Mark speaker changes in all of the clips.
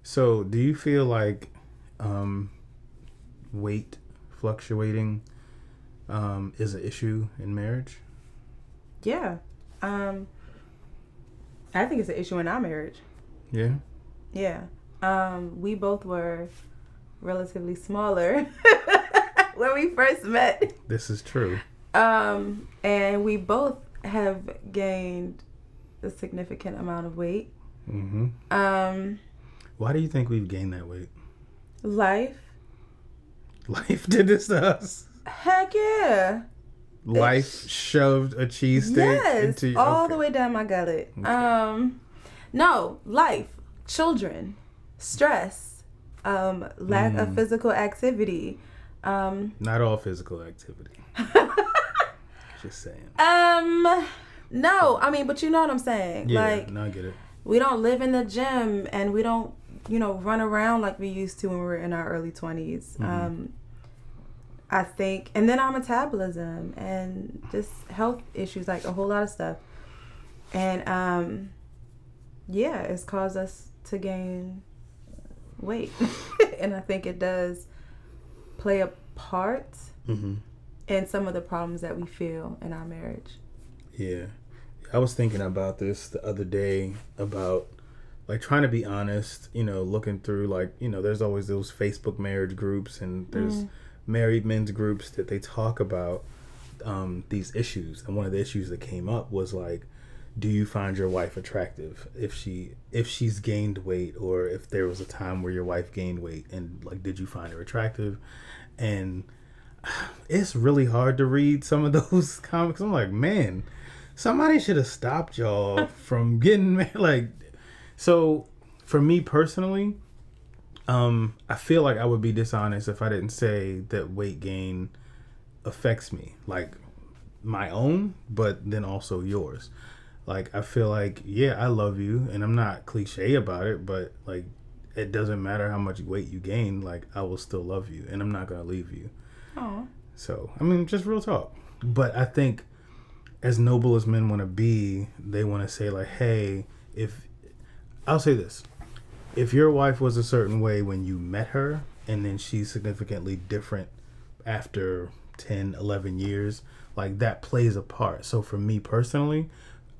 Speaker 1: So, do you feel like weight fluctuating is an issue in marriage?
Speaker 2: Yeah. Um, I think it's an issue in our marriage.
Speaker 1: Yeah.
Speaker 2: Yeah. We both were relatively smaller when we first met.
Speaker 1: This is true.
Speaker 2: And we both have gained a significant amount of weight.
Speaker 1: Mm-hmm.
Speaker 2: Um,
Speaker 1: Why do you think we've gained that weight?
Speaker 2: Life.
Speaker 1: Life did this to us.
Speaker 2: Heck yeah.
Speaker 1: Life shoved a cheesesteak into you.
Speaker 2: All the way down my gullet.
Speaker 1: Okay.
Speaker 2: No, life, children, stress, lack of physical activity.
Speaker 1: Not all physical activity. Just saying.
Speaker 2: No, I mean, but you know what I'm saying.
Speaker 1: Yeah, no, I get it.
Speaker 2: We don't live in the gym and we don't, run around like we used to when we were in our early 20s.
Speaker 1: Mm-hmm.
Speaker 2: I think, and then our metabolism and just health issues, like a whole lot of stuff. And, it's caused us to gain weight. And I think it does play a part in some of the problems that we feel in our marriage.
Speaker 1: Yeah. I was thinking about this the other day about like trying to be honest, looking through there's always those Facebook marriage groups and there's married men's groups that they talk about these issues. And one of the issues that came up was like, do you find your wife attractive if she's gained weight, or if there was a time where your wife gained weight, and like, did you find her attractive? And it's really hard to read some of those comments. I'm like, man, somebody should have stopped y'all from getting like. So for me personally, I feel like I would be dishonest if I didn't say that weight gain affects me, like my own, but then also yours. Like, I feel like, yeah, I love you, and I'm not cliche about it, but like, it doesn't matter how much weight you gain, like, I will still love you, and I'm not going to leave you.
Speaker 2: Oh.
Speaker 1: So, I mean, just real talk. But I think as noble as men want to be, they want to say like, hey, I'll say this. If your wife was a certain way when you met her, and then she's significantly different after 10, 11 years, like, that plays a part. So for me personally,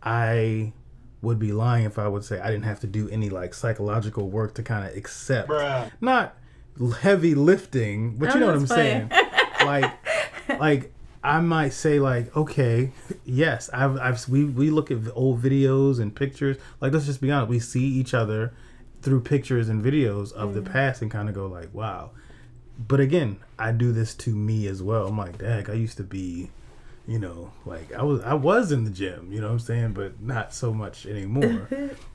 Speaker 1: I would be lying if I would say I didn't have to do any like psychological work to kind of accept, not heavy lifting, but you know what I'm saying? like I might say like, okay, yes, we look at old videos and pictures. Like, let's just be honest, we see each other through pictures and videos of the past and kind of go like, wow. But again, I do this to me as well. I'm like, dang, I used to be, like I was in the gym, you know what I'm saying, but not so much anymore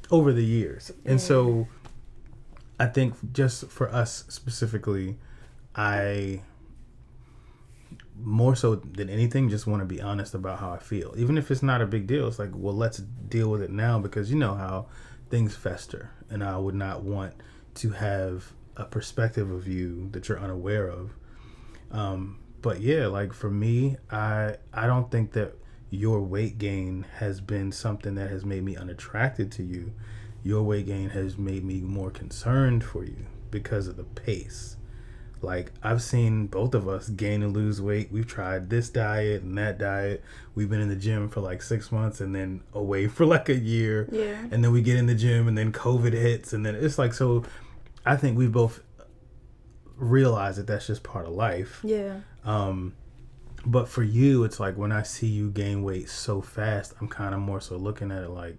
Speaker 1: over the years. And so I think just for us specifically, I more so than anything just want to be honest about how I feel. Even if it's not a big deal, it's like, well, let's deal with it now, because you know how things fester, and I would not want to have a perspective of you that you're unaware of. But yeah, like for me, I don't think that your weight gain has been something that has made me unattracted to you. Your weight gain has made me more concerned for you because of the pace. Like, I've seen both of us gain and lose weight. We've tried this diet and that diet. We've been in the gym for like 6 months and then away for like a year.
Speaker 2: Yeah.
Speaker 1: And then we get in the gym and then COVID hits. And then it's like, so I think we both realize that that's just part of life.
Speaker 2: Yeah.
Speaker 1: But for you, it's like when I see you gain weight so fast, I'm kind of more so looking at it like,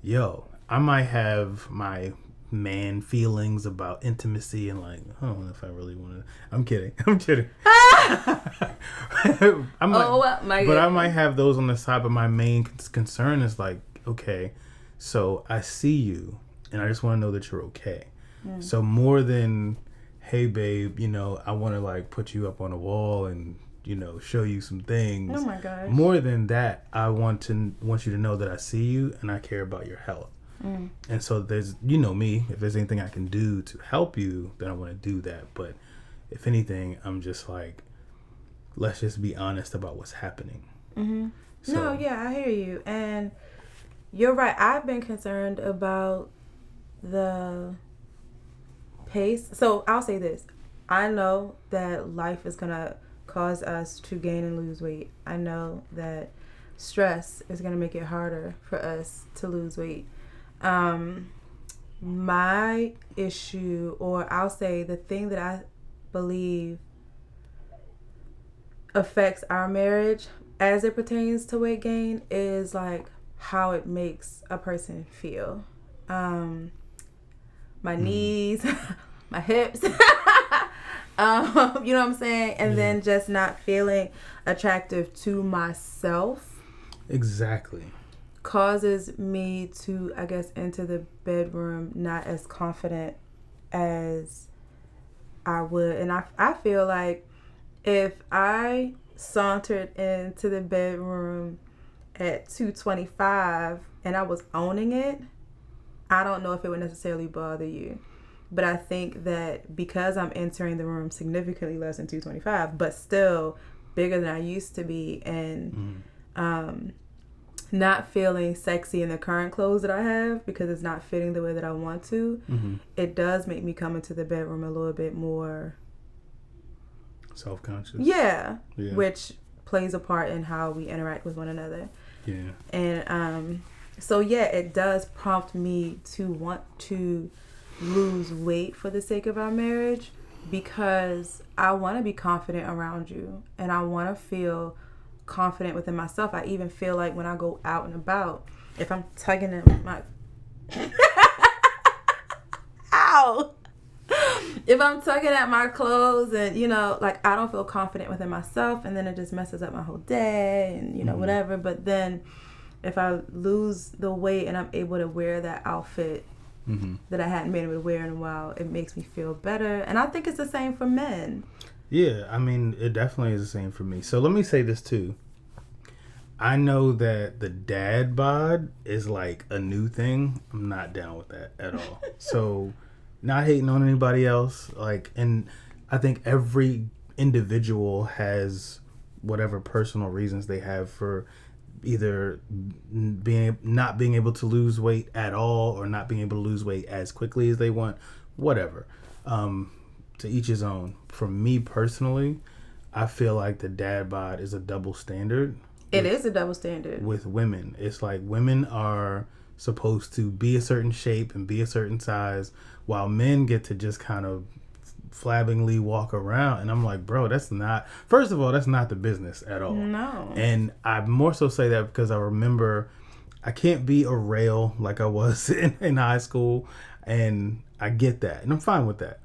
Speaker 1: yo, I might have my man feelings about intimacy and like, I don't know if I really want to. I'm kidding. I might have those on the side, but my main concern is like, okay, so I see you and I just want to know that you're okay. So more than, hey babe, I want to like put you up on a wall and show you some things.
Speaker 2: Oh my gosh.
Speaker 1: More than that, I want you to know that I see you and I care about your health. And so there's, me, if there's anything I can do to help you, then I want to do that. But if anything, I'm just like, let's just be honest about what's happening.
Speaker 2: Mm-hmm. So, no, yeah, I hear you. And you're right. I've been concerned about the pace. So I'll say this. I know that life is going to cause us to gain and lose weight. I know that stress is going to make it harder for us to lose weight. My issue, or I'll say the thing that I believe affects our marriage as it pertains to weight gain, is like how it makes a person feel. My knees, my hips, you know what I'm saying? And then just not feeling attractive to myself.
Speaker 1: Exactly.
Speaker 2: Causes me to, I guess, enter the bedroom not as confident as I would. And I feel like if I sauntered into the bedroom at 225 and I was owning it, I don't know if it would necessarily bother you. But I think that because I'm entering the room significantly less than 225, but still bigger than I used to be, and not feeling sexy in the current clothes that I have because it's not fitting the way that I want to, it does make me come into the bedroom a little bit more
Speaker 1: self-conscious.
Speaker 2: Yeah. Which plays a part in how we interact with one another.
Speaker 1: Yeah.
Speaker 2: And so yeah, it does prompt me to want to lose weight for the sake of our marriage, because I want to be confident around you and I want to feel confident within myself. I even feel like when I go out and about, if I'm tugging in my ow, if I'm tugging at my clothes and, you know, like, I don't feel confident within myself, and then it just messes up my whole day and, you know, whatever. But then if I lose the weight and I'm able to wear that outfit that I hadn't been able to wear in a while, it makes me feel better. And I think it's the same for men.
Speaker 1: Yeah, I mean, it definitely is the same for me. So let me say this too. I know that the dad bod is like a new thing. I'm not down with that at all. So not hating on anybody else. Like, and I think every individual has whatever personal reasons they have for either not being able to lose weight at all or not being able to lose weight as quickly as they want, whatever. To each his own. For me personally, I feel like the dad bod is a double standard.
Speaker 2: It is a double standard. With
Speaker 1: women. It's like women are supposed to be a certain shape and be a certain size, while men get to just kind of flabbingly walk around. And I'm like, bro, that's not, first of all, that's not the business at all.
Speaker 2: No.
Speaker 1: And I more so say that because I remember I can't be a rail like I was in high school, and I get that, and I'm fine with that.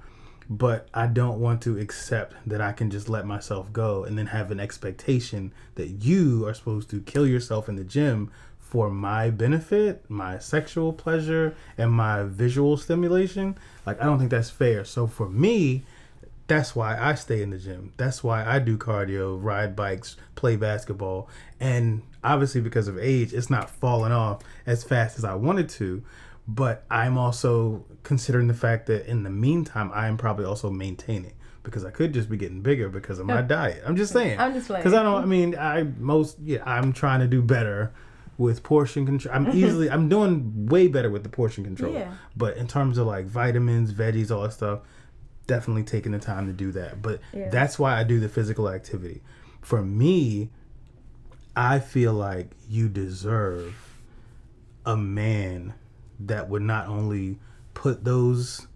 Speaker 1: But I don't want to accept that I can just let myself go and then have an expectation that you are supposed to kill yourself in the gym for my benefit, my sexual pleasure, and my visual stimulation. Like, I don't think that's fair. So for me, that's why I stay in the gym. That's why I do cardio, ride bikes, play basketball. And obviously because of age, it's not falling off as fast as I wanted to. But I'm also considering the fact that in the meantime, I am probably also maintaining, because I could just be getting bigger because of my diet. I'm just saying.
Speaker 2: I'm just playing.
Speaker 1: Because I'm trying to do better with portion control. I'm doing way better with the portion control.
Speaker 2: Yeah.
Speaker 1: But in terms of like vitamins, veggies, all that stuff, definitely taking the time to do that. But that's why I do the physical activity. For me, I feel like you deserve a man that would not only put those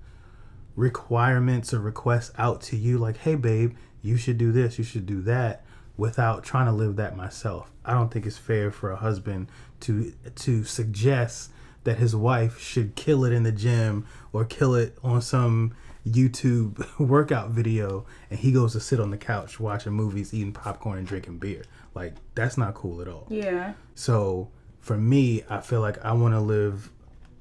Speaker 1: requirements or requests out to you, like, hey babe, you should do this, you should do that, without trying to live that myself. I don't think it's fair for a husband to suggest that his wife should kill it in the gym or kill it on some YouTube workout video, and he goes to sit on the couch watching movies, eating popcorn and drinking beer. Like, that's not cool at all.
Speaker 2: Yeah.
Speaker 1: So for me, I feel like I want to live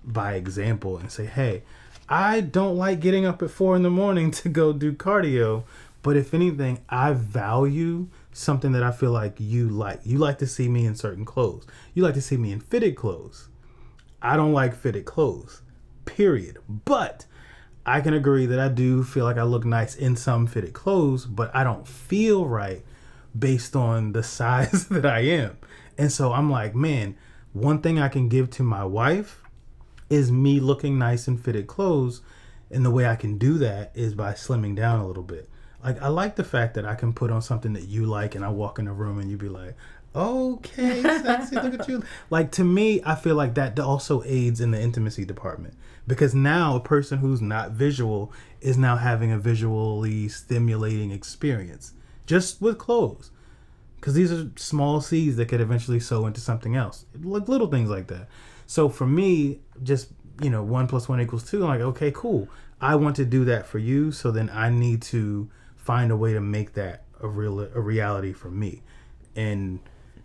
Speaker 1: by example and say, hey, I don't like getting up at 4 a.m. to go do cardio, but if anything, I value something that I feel like you like. You like to see me in certain clothes. You like to see me in fitted clothes. I don't like fitted clothes, period. But I can agree that I do feel like I look nice in some fitted clothes, but I don't feel right based on the size that I am. And so I'm like, man, one thing I can give to my wife is me looking nice in fitted clothes. And the way I can do that is by slimming down a little bit. Like, I like the fact that I can put on something that you like and I walk in the room and you be like, okay, sexy, look at you. Like, to me, I feel like that also aids in the intimacy department. Because now a person who's not visual is now having a visually stimulating experience just with clothes. Because these are small seeds that could eventually sow into something else. Like little things like that. So for me, just, 1 + 1 = 2. I'm like, okay, cool. I want to do that for you. So then I need to find a way to make that a reality for me. And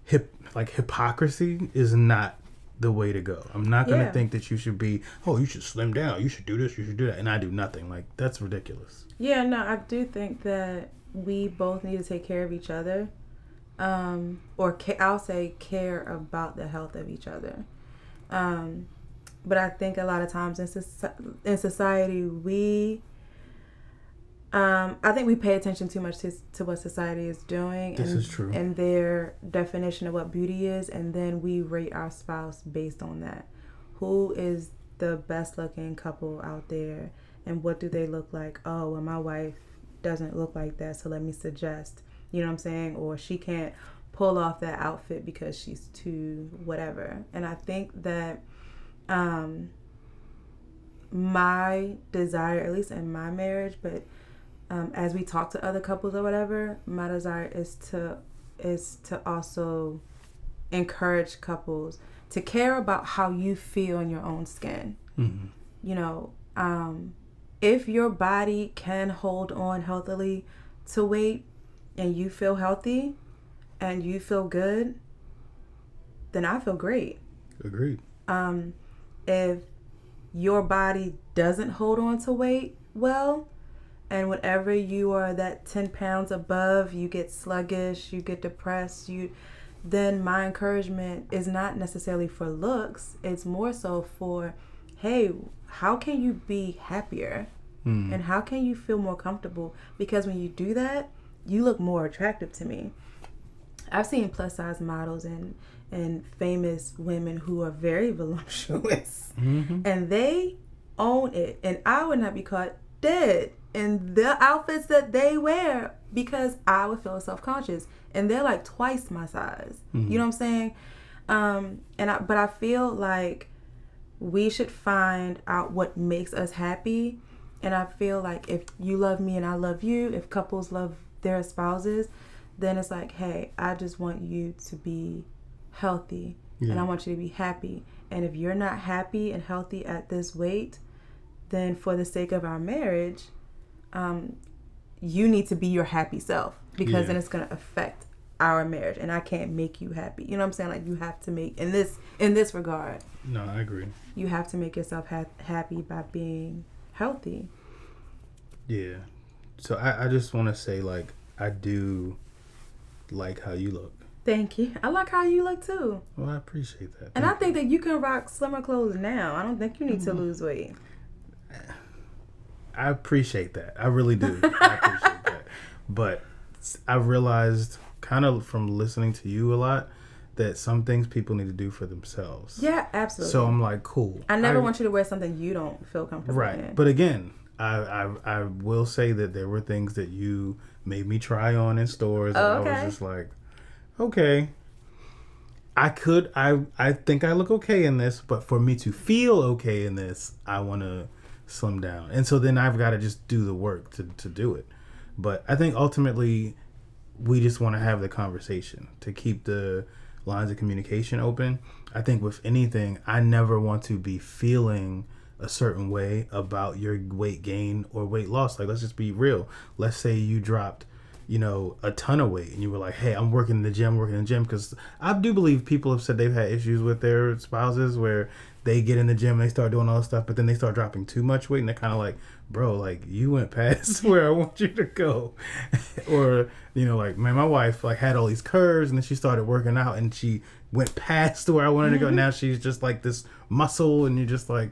Speaker 1: hypocrisy is not the way to go. I'm not going to think that you should be, you should slim down. You should do this. You should do that. And I do nothing. Like, that's ridiculous.
Speaker 2: Yeah, no, I do think that we both need to take care of each other. I'll say care about the health of each other. But I think a lot of times in society, I think we pay attention too much to what society is doing.
Speaker 1: This is true.
Speaker 2: And their definition of what beauty is. And then we rate our spouse based on that. Who is the best looking couple out there? And what do they look like? Oh, well, my wife doesn't look like that. So let me suggest, you know what I'm saying? Or she can't pull off that outfit because she's too whatever. And I think that my desire, at least in my marriage, but as we talk to other couples or whatever, my desire is to also encourage couples to care about how you feel in your own skin. Mm-hmm. If your body can hold on healthily to weight and you feel healthy and you feel good, then I feel great.
Speaker 1: Agreed.
Speaker 2: If your body doesn't hold on to weight well, and whenever you are that 10 pounds above, you get sluggish, you get depressed, then my encouragement is not necessarily for looks. It's more so for, hey, how can you be happier? And how can you feel more comfortable? Because when you do that, you look more attractive to me. I've seen plus size models and famous women who are very voluptuous. Mm-hmm. And they own it. And I would not be caught dead in the outfits that they wear because I would feel self-conscious. And they're like twice my size. Mm-hmm. You know what I'm saying? But I feel like we should find out what makes us happy. And I feel like if you love me and I love you, if couples love their spouses, then it's like, hey, I just want you to be healthy. Yeah. And I want you to be happy. And if you're not happy and healthy at this weight, then for the sake of our marriage, you need to be your happy self, because then it's going to affect our marriage, and I can't make you happy. You know what I'm saying? Like, you have to make, in this regard.
Speaker 1: No, I agree.
Speaker 2: You have to make yourself happy by being healthy.
Speaker 1: Yeah. So I just want to say, like, I do like how you look.
Speaker 2: Thank you. I like how you look too.
Speaker 1: Well, I appreciate that.
Speaker 2: And I think that you can rock slimmer clothes now. I don't think you need to lose weight.
Speaker 1: I appreciate that. I really do. I appreciate that. But I realized, kind of from listening to you a lot, that some things people need to do for themselves.
Speaker 2: Yeah, absolutely.
Speaker 1: So I'm like, cool.
Speaker 2: I never want you to wear something you don't feel comfortable in.
Speaker 1: Right. But again, I will say that there were things that you made me try on in stores. And I was just like, okay, I think I look okay in this, but for me to feel okay in this, I want to slim down. And so then I've got to just do the work to do it. But I think ultimately we just want to have the conversation to keep the lines of communication open. I think with anything, I never want to be feeling a certain way about your weight gain or weight loss. Like, let's just be real. Let's say you dropped, a ton of weight and you were like, hey, I'm working in the gym, because I do believe people have said they've had issues with their spouses where they get in the gym and they start doing all this stuff, but then they start dropping too much weight and they're kind of like, bro, like, you went past where I want you to go. Or, like, man, my wife had all these curves and then she started working out and she went past where I wanted to go. Now she's just like this muscle, and you're just like,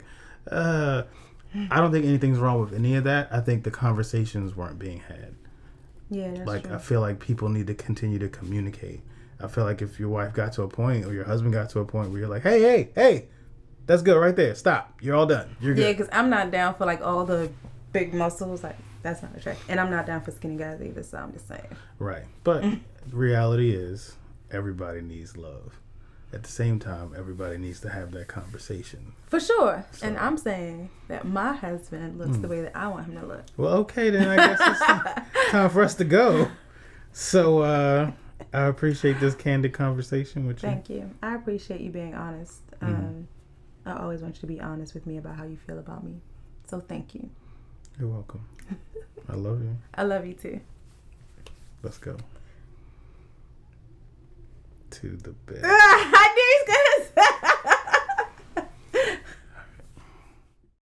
Speaker 1: I don't think anything's wrong with any of that. I think the conversations weren't being had.
Speaker 2: Yeah, that's true.
Speaker 1: I feel like people need to continue to communicate. I feel like if your wife got to a point or your husband got to a point where you're like, hey, That's good right there. Stop. You're all done. You're good.
Speaker 2: Yeah, because I'm not down for like all the big muscles. Like that's not attractive, and I'm not down for skinny guys either. So I'm just saying.
Speaker 1: Right, but reality is everybody needs love. At the same time, everybody needs to have that conversation.
Speaker 2: For sure.
Speaker 1: So.
Speaker 2: And I'm saying that my husband looks the way that I want him to look.
Speaker 1: Well, okay, then I guess it's time for us to go. So I appreciate this candid conversation with you.
Speaker 2: Thank you. I appreciate you being honest. I always want you to be honest with me about how you feel about me. So thank you.
Speaker 1: You're welcome. I love you.
Speaker 2: I love you too.
Speaker 1: Let's go. To the bed.
Speaker 2: I